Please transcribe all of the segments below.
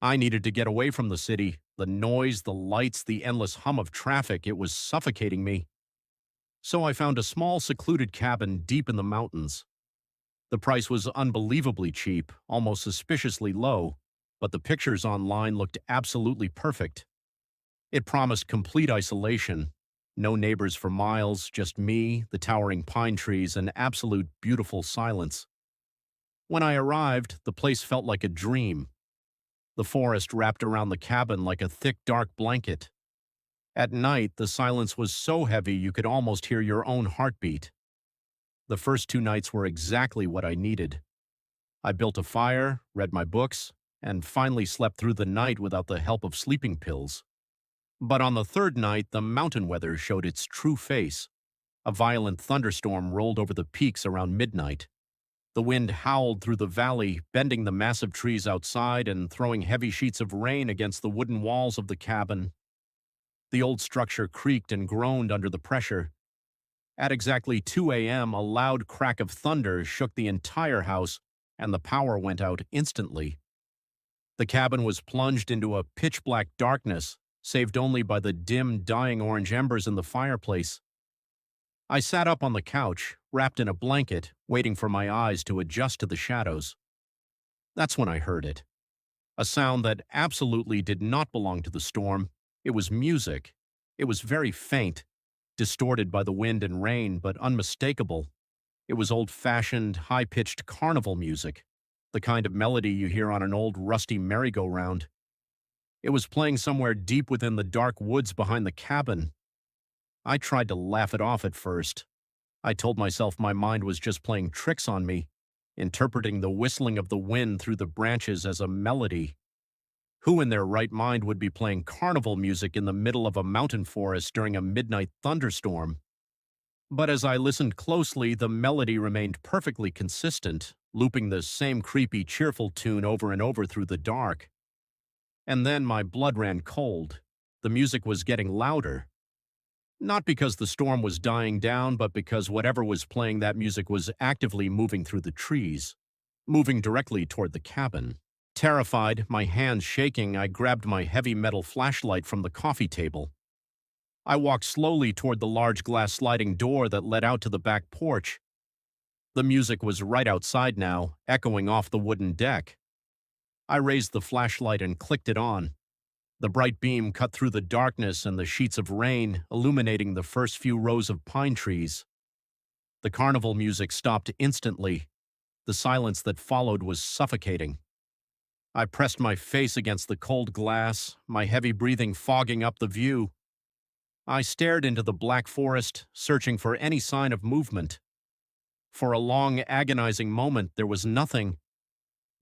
I needed to get away from the city. The noise, the lights, the endless hum of traffic, it was suffocating me. So I found a small, secluded cabin deep in the mountains. The price was unbelievably cheap, almost suspiciously low, but the pictures online looked absolutely perfect. It promised complete isolation. No neighbors for miles, just me, the towering pine trees, and absolute beautiful silence. When I arrived, the place felt like a dream. The forest wrapped around the cabin like a thick, dark blanket. At night, the silence was so heavy you could almost hear your own heartbeat. The first 2 nights were exactly what I needed. I built a fire, read my books, and finally slept through the night without the help of sleeping pills. But on the third night, the mountain weather showed its true face. A violent thunderstorm rolled over the peaks around midnight. The wind howled through the valley, bending the massive trees outside and throwing heavy sheets of rain against the wooden walls of the cabin. The old structure creaked and groaned under the pressure. At exactly 2 a.m., a loud crack of thunder shook the entire house, and the power went out instantly. The cabin was plunged into a pitch-black darkness, saved only by the dim, dying orange embers in the fireplace. I sat up on the couch, wrapped in a blanket, waiting for my eyes to adjust to the shadows. That's when I heard it. A sound that absolutely did not belong to the storm. It was music. It was very faint, distorted by the wind and rain, but unmistakable. It was old-fashioned, high-pitched carnival music, the kind of melody you hear on an old rusty merry-go-round. It was playing somewhere deep within the dark woods behind the cabin. I tried to laugh it off at first. I told myself my mind was just playing tricks on me, interpreting the whistling of the wind through the branches as a melody. Who in their right mind would be playing carnival music in the middle of a mountain forest during a midnight thunderstorm? But as I listened closely, the melody remained perfectly consistent, looping the same creepy, cheerful tune over and over through the dark. And then my blood ran cold. The music was getting louder. Not because the storm was dying down, but because whatever was playing that music was actively moving through the trees, moving directly toward the cabin. Terrified, my hands shaking, I grabbed my heavy metal flashlight from the coffee table. I walked slowly toward the large glass sliding door that led out to the back porch. The music was right outside now, echoing off the wooden deck. I raised the flashlight and clicked it on. The bright beam cut through the darkness and the sheets of rain, illuminating the first few rows of pine trees. The carnival music stopped instantly. The silence that followed was suffocating. I pressed my face against the cold glass, my heavy breathing fogging up the view. I stared into the black forest, searching for any sign of movement. For a long, agonizing moment, there was nothing.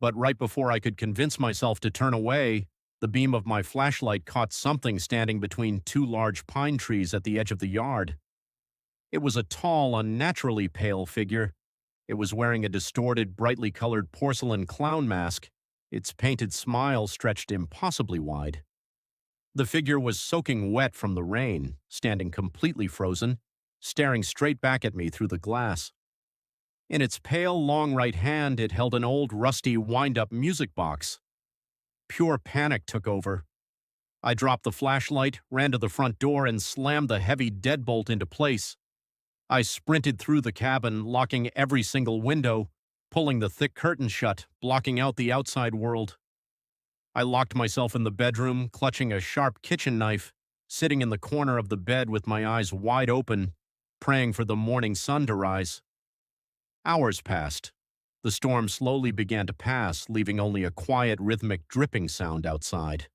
But right before I could convince myself to turn away, the beam of my flashlight caught something standing between 2 large pine trees at the edge of the yard. It was a tall, unnaturally pale figure. It was wearing a distorted, brightly colored porcelain clown mask. Its painted smile stretched impossibly wide. The figure was soaking wet from the rain, standing completely frozen, staring straight back at me through the glass. In its pale, long right hand, it held an old, rusty, wind-up music box. Pure panic took over. I dropped the flashlight, ran to the front door, and slammed the heavy deadbolt into place. I sprinted through the cabin, locking every single window, pulling the thick curtains shut, blocking out the outside world. I locked myself in the bedroom, clutching a sharp kitchen knife, sitting in the corner of the bed with my eyes wide open, praying for the morning sun to rise. Hours passed. The storm slowly began to pass, leaving only a quiet, rhythmic dripping sound outside.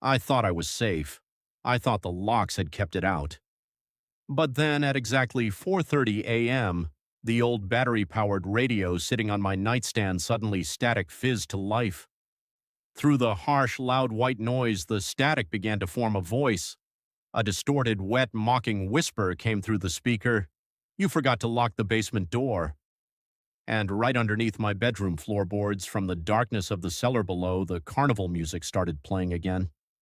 I thought I was safe. I thought the locks had kept it out. But then, at exactly 4:30 a.m., the old battery-powered radio sitting on my nightstand suddenly static fizzed to life. Through the harsh, loud white noise, the static began to form a voice. A distorted, wet, mocking whisper came through the speaker. "You forgot to lock the basement door." And right underneath my bedroom floorboards, from the darkness of the cellar below, the carnival music started playing again.